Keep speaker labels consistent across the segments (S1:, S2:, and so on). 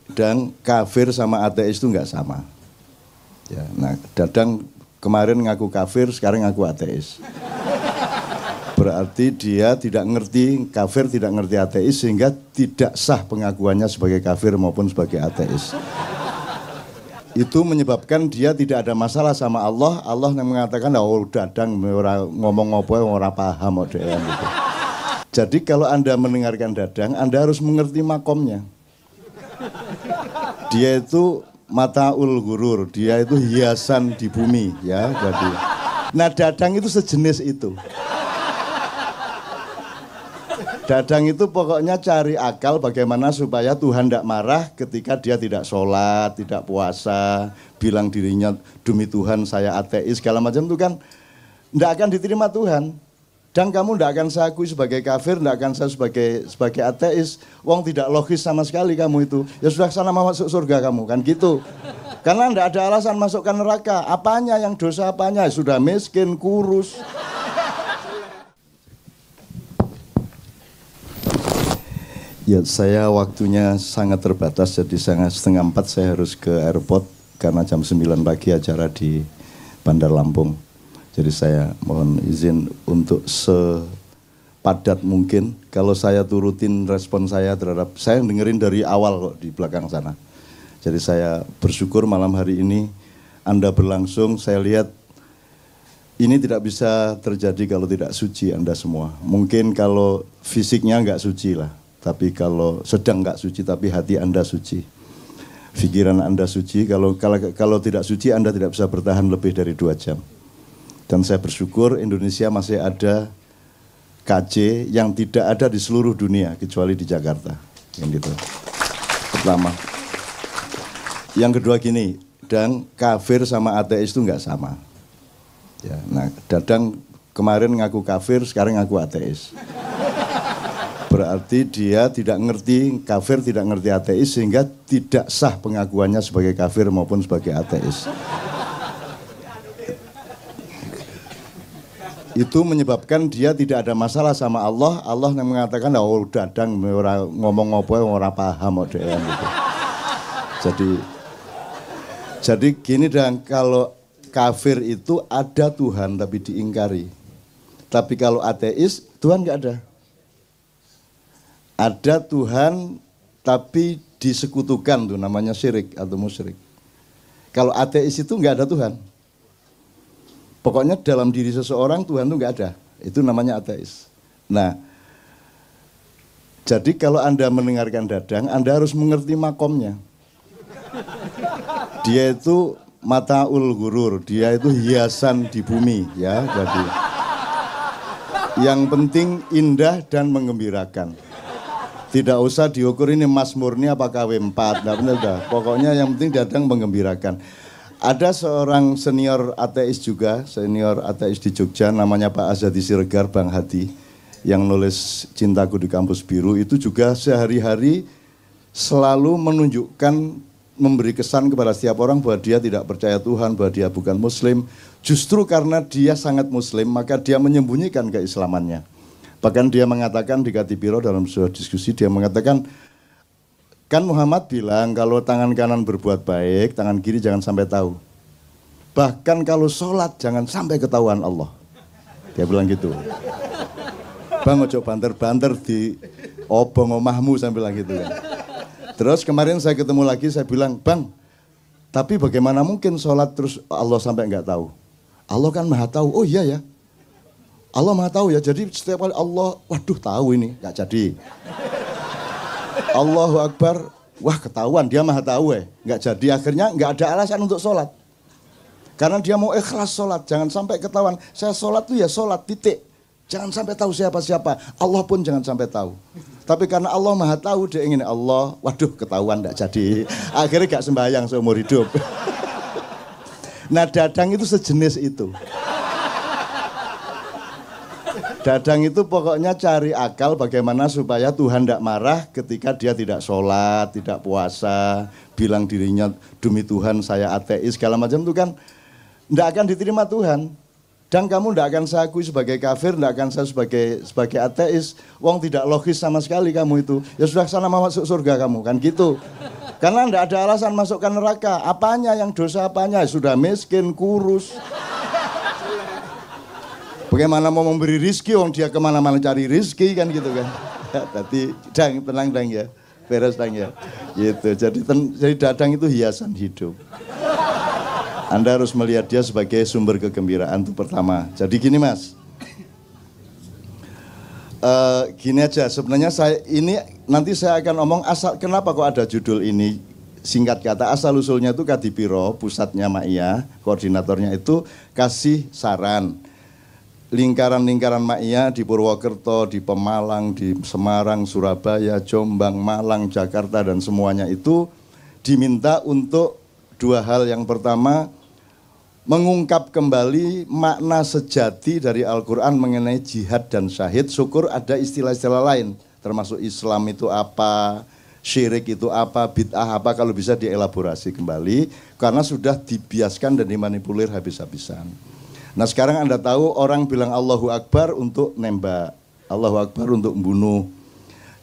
S1: Dan kafir sama ateis itu nggak sama. Ya, nah, Dadang kemarin ngaku kafir, sekarang ngaku ateis. Berarti dia tidak ngerti kafir, tidak ngerti ateis, sehingga tidak sah pengakuannya sebagai kafir maupun sebagai ateis. Itu menyebabkan dia tidak ada masalah sama Allah. Allah yang mengatakan, oh Dadang ngomong apa orang paham gitu. Jadi kalau Anda mendengarkan Dadang, Anda harus mengerti makomnya. Dia itu mataul gurur, dia itu hiasan di bumi, ya. Jadi, nah Dadang itu sejenis itu. Dadang itu pokoknya cari akal bagaimana supaya Tuhan tidak marah ketika dia tidak sholat, tidak puasa, bilang dirinya demi Tuhan saya ateis, segala macam itu kan tidak akan diterima Tuhan. Dan kamu tidak akan saya akui sebagai kafir, tidak akan saya sebagai ateis. Wong tidak logis sama sekali kamu itu. Ya sudah sana mau masuk surga kamu, kan gitu. Karena tidak ada alasan masukkan neraka. Apanya yang dosa apanya? Sudah miskin, kurus. Ya, saya waktunya sangat terbatas, jadi setengah 4 saya harus ke airport karena jam 9 pagi acara di Bandar Lampung. Jadi saya mohon izin untuk sepadat mungkin. Kalau saya turutin respon saya terhadap, saya dengerin dari awal kok di belakang sana. Jadi saya bersyukur malam hari ini Anda berlangsung, saya lihat ini tidak bisa terjadi kalau tidak suci Anda semua. Mungkin kalau fisiknya nggak suci lah. Tapi kalau sedang nggak suci, tapi hati Anda suci, pikiran Anda suci. Kalau tidak suci, Anda tidak bisa bertahan lebih dari 2 jam. Dan saya bersyukur Indonesia masih ada KJ yang tidak ada di seluruh dunia kecuali di Jakarta. Yang gitu. Pertama. Yang kedua gini, dan kafir sama ateis itu nggak sama. Ya, nah, Dadang kemarin ngaku kafir, sekarang ngaku ateis. Berarti dia tidak ngerti kafir, tidak ngerti ateis, sehingga tidak sah pengakuannya sebagai kafir maupun sebagai ateis. Itu menyebabkan dia tidak ada masalah sama Allah. Allah yang mengatakan, oh Dadang ngomong apa orang paham gitu. Jadi gini, dan kalau kafir itu ada Tuhan tapi diingkari. Tapi kalau ateis, Tuhan nggak ada. Ada Tuhan tapi disekutukan, tuh namanya syirik atau musyrik. Kalau ateis itu nggak ada Tuhan. Pokoknya dalam diri seseorang Tuhan itu nggak ada. Itu namanya ateis. Nah, jadi kalau Anda mendengarkan Dadang, Anda harus mengerti makomnya. Dia itu mataul gurur, dia itu hiasan di bumi, ya. Jadi yang penting indah dan menggembirakan. Tidak usah diukur ini Mas Murni apa KW4, nah benar dah. Pokoknya yang penting Dadang menggembirakan. Ada seorang senior ateis juga, senior ateis di Jogja, namanya Pak Azadi Siregar, Bang Hadi, yang nulis Cintaku di Kampus Biru, itu juga sehari-hari selalu menunjukkan, memberi kesan kepada setiap orang bahwa dia tidak percaya Tuhan, bahwa dia bukan Muslim. Justru karena dia sangat Muslim, maka dia menyembunyikan keislamannya. Bahkan dia mengatakan di Katipiro dalam sebuah diskusi, dia mengatakan, kan Muhammad bilang kalau tangan kanan berbuat baik, tangan kiri jangan sampai tahu. Bahkan kalau sholat jangan sampai ketahuan Allah. Dia bilang gitu. Bang ojo banter-banter di obong omahmu, saya bilang gitu kan. Terus kemarin saya ketemu lagi, saya bilang, Bang, tapi bagaimana mungkin sholat terus Allah sampai nggak tahu? Allah kan maha tahu. Oh iya ya. Allah maha tahu ya, jadi setiap kali Allah, waduh tahu ini, gak jadi. Allahu Akbar, wah ketahuan, dia maha tahu gak jadi, akhirnya gak ada alasan untuk sholat. Karena dia mau ikhlas sholat, jangan sampai ketahuan, saya sholat tuh ya sholat, titik. Jangan sampai tahu siapa-siapa, Allah pun jangan sampai tahu. Tapi karena Allah maha tahu, dia ingin Allah, waduh ketahuan gak jadi. Akhirnya gak sembahyang seumur hidup. Nah Dadang itu sejenis itu. Dadang itu pokoknya cari akal bagaimana supaya Tuhan tidak marah ketika dia tidak sholat, tidak puasa, bilang dirinya demi Tuhan saya ateis, segala macam itu kan tidak akan diterima Tuhan. Dan kamu tidak akan saya akui sebagai kafir, tidak akan saya sebagai ateis. Wong tidak logis sama sekali kamu itu. Ya sudah sana mau masuk surga kamu, kan gitu. Karena tidak ada alasan masukkan neraka. Apanya yang dosa apanya? Sudah miskin, kurus. Bagaimana mau memberi rizki, orang dia kemana-mana cari rizki kan gitu kan. Tadi tenang dang ya, beres dang ya. Gitu. Jadi dadang itu hiasan hidup. Anda harus melihat dia sebagai sumber kegembiraan itu pertama. Jadi gini Mas, gini aja. Sebenarnya nanti saya akan ngomong asal kenapa kok ada judul ini. Singkat kata asal usulnya itu Kadipiro, pusatnya Ma'iyah, koordinatornya itu kasih saran. Lingkaran-lingkaran Ma'iyah di Purwokerto, di Pemalang, di Semarang, Surabaya, Jombang, Malang, Jakarta dan semuanya itu diminta untuk dua hal. Yang pertama, mengungkap kembali makna sejati dari Al-Quran mengenai jihad dan syahid. Syukur ada istilah-istilah lain, termasuk Islam itu apa, syirik itu apa, bid'ah apa, kalau bisa dielaborasi kembali. Karena sudah dibiaskan dan dimanipulir habis-habisan. Nah sekarang Anda tahu orang bilang Allahu Akbar untuk nembak, Allahu Akbar untuk membunuh.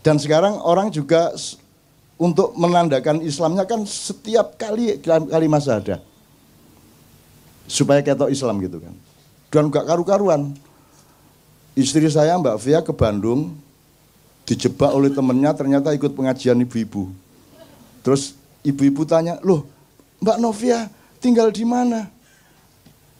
S1: Dan sekarang orang juga untuk menandakan Islamnya kan setiap kali masa ada. Supaya ketok Islam gitu kan. Dan gak karu-karuan. Istri saya Mbak Fia ke Bandung, dijebak oleh temennya ternyata ikut pengajian ibu-ibu. Terus ibu-ibu tanya, loh Mbak Novia tinggal di mana?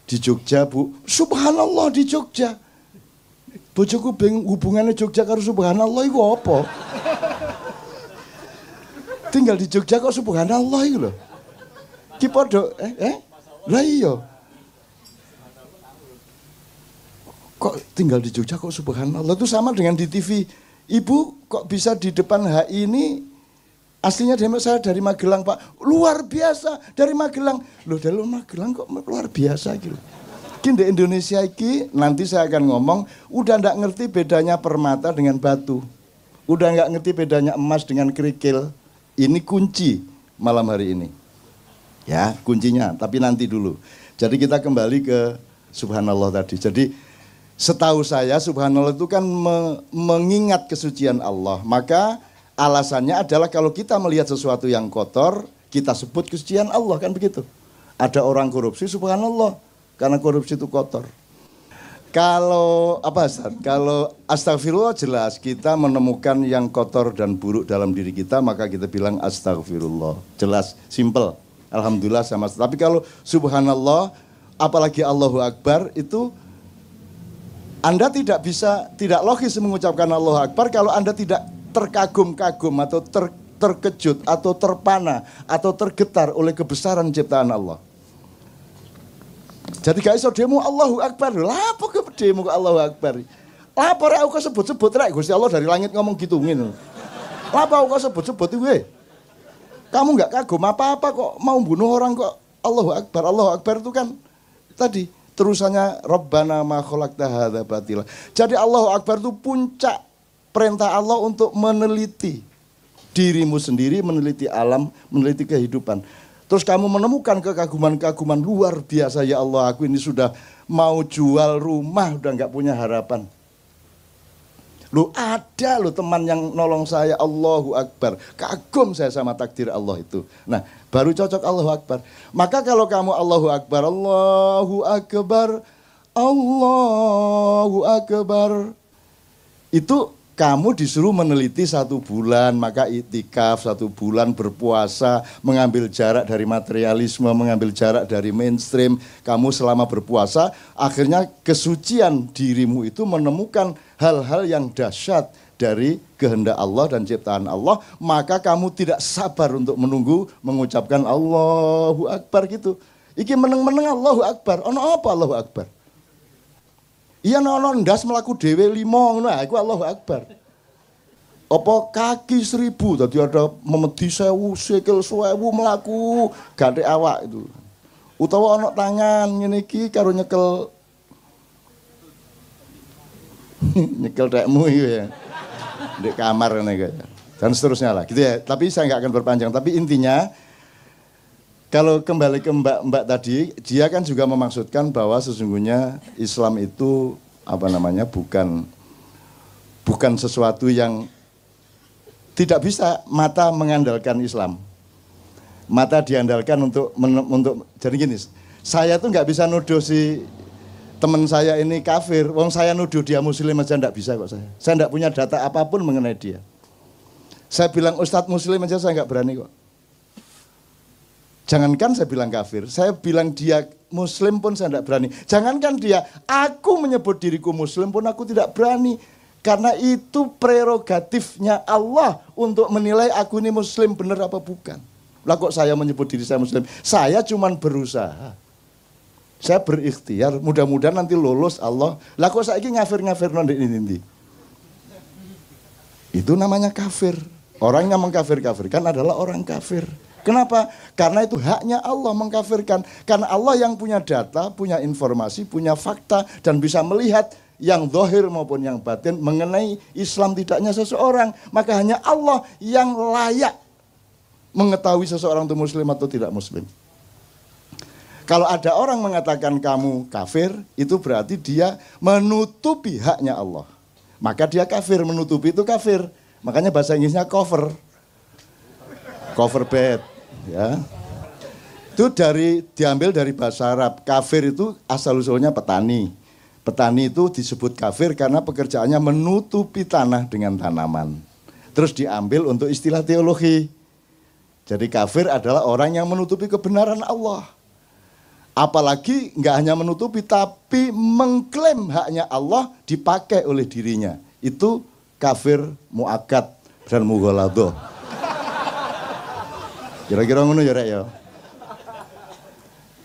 S1: Di Jogja Bu. Subhanallah di Jogja. Bojoku bingung hubungannya Jogja karo subhanallah itu apa? Tinggal di Jogja kok subhanallah itu loh. Ki podo lah iya. Kok tinggal di Jogja kok subhanallah, itu sama dengan di TV. Ibu kok bisa di depan HI ini, aslinya saya dari Magelang Pak. Luar biasa dari Magelang. Loh dari Magelang kok luar biasa gitu. Di Indonesia ini nanti saya akan ngomong, udah nggak ngerti bedanya permata dengan batu. Udah nggak ngerti bedanya emas dengan kerikil. Ini kunci malam hari ini. Ya kuncinya, tapi nanti dulu. Jadi kita kembali ke subhanallah tadi. Jadi setahu saya subhanallah itu kan mengingat kesucian Allah. Maka alasannya adalah kalau kita melihat sesuatu yang kotor, kita sebut kesucian Allah, kan begitu. Ada orang korupsi subhanallah, karena korupsi itu kotor. Kalau kalau astagfirullah jelas kita menemukan yang kotor dan buruk dalam diri kita, maka kita bilang astagfirullah. Jelas, simple. Alhamdulillah sama. Tapi kalau subhanallah, apalagi Allahu Akbar, itu Anda tidak logis mengucapkan Allahu Akbar kalau Anda tidak terkagum-kagum atau terkejut atau terpana atau tergetar oleh kebesaran ciptaan Allah. Jadi gak iso demo Allahu Akbar. Lah apa ke demo Allahu Akbar? Lah apa rek aku sebut-sebut rek Gusti Allah dari langit ngomong gitu ngene. Lah apa aku sebut-sebut iki? Kamu enggak kagum apa-apa kok mau bunuh orang kok Allahu Akbar. Allahu Akbar itu kan tadi terusannya Rabbana ma khalaqta hadza batila. Jadi Allahu Akbar itu puncak perintah Allah untuk meneliti dirimu sendiri, meneliti alam, meneliti kehidupan. Terus kamu menemukan kekaguman-kekaguman luar biasa, ya Allah aku ini sudah mau jual rumah, udah nggak punya harapan. Loh ada loh teman yang nolong saya, Allahu Akbar. Kagum saya sama takdir Allah itu. Nah baru cocok Allahu Akbar. Maka kalau kamu Allahu Akbar, Allahu Akbar, Allahu Akbar, itu kamu disuruh meneliti 1 bulan, maka iktikaf 1 bulan, berpuasa, mengambil jarak dari materialisme, mengambil jarak dari mainstream. Kamu selama berpuasa, akhirnya kesucian dirimu itu menemukan hal-hal yang dahsyat dari kehendak Allah dan ciptaan Allah. Maka kamu tidak sabar untuk menunggu mengucapkan Allahu Akbar gitu. Iki meneng-meneng Allahu Akbar, ono apa Allahu Akbar? Iya nono ndas melaku dewe 5 ngono iku Allahu Akbar. Apa kaki 1000 tadi ada memedi 1000 sikil 1000 melaku gathek awak itu. Utawa ana tangan ngene iki karo nyekel nyekel dekmu iki ya. Di kamar ngene iki. Dan seterusnya lah gitu ya. Tapi saya nggak akan berpanjang, tapi intinya kalau kembali ke Mbak tadi, dia kan juga memaksudkan bahwa sesungguhnya Islam itu bukan sesuatu yang tidak bisa mata mengandalkan Islam. Mata diandalkan untuk jadi gini, saya tuh nggak bisa nuduh si teman saya ini kafir. Wong saya nuduh dia muslim aja nggak bisa kok saya. Saya nggak punya data apapun mengenai dia. Saya bilang ustadz muslim aja saya nggak berani kok. Jangankan saya bilang kafir, saya bilang dia muslim pun saya tidak berani. Jangankan dia, aku menyebut diriku muslim pun aku tidak berani. Karena itu prerogatifnya Allah untuk menilai aku ini muslim benar apa bukan. Lah kok saya menyebut diri saya muslim? Saya cuma berusaha. Saya berikhtiar, mudah-mudahan nanti lolos Allah. Lah kok saya ini ngafir-ngafir ini. Itu namanya kafir. Orang yang mengkafir-kafirkan adalah orang kafir. Kenapa? Karena itu haknya Allah mengkafirkan. Karena Allah yang punya data, punya informasi, punya fakta, dan bisa melihat yang zahir maupun yang batin mengenai Islam tidaknya seseorang. Maka hanya Allah yang layak mengetahui seseorang itu muslim atau tidak muslim. Kalau ada orang mengatakan kamu kafir, itu berarti dia menutupi haknya Allah. Maka dia kafir, menutupi itu kafir. Makanya bahasa Inggrisnya cover bed, ya. Itu diambil dari bahasa Arab. Kafir itu asal-usulnya petani. Petani itu disebut kafir karena pekerjaannya menutupi tanah dengan tanaman. Terus diambil untuk istilah teologi. Jadi kafir adalah orang yang menutupi kebenaran Allah. Apalagi nggak hanya menutupi tapi mengklaim haknya Allah dipakai oleh dirinya. Itu kafir muakkad dan mughaladah. Kira-kira ngono ya Rek ya.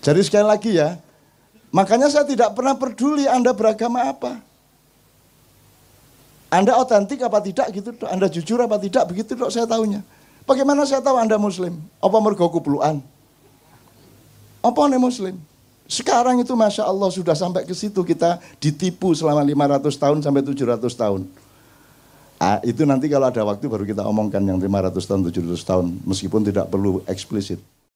S1: Jadi sekali lagi ya, makanya saya tidak pernah peduli Anda beragama apa. Anda otentik apa tidak gitu, Anda jujur apa tidak, begitu dok saya tahunya. Bagaimana saya tahu Anda muslim? Apa mergo kuplukan? Apa nih muslim? Sekarang itu Masya Allah sudah sampai ke situ kita ditipu selama 500 tahun sampai 700 tahun. Itu nanti kalau ada waktu baru kita omongkan yang 500 tahun, 700 tahun, meskipun tidak perlu eksplisit.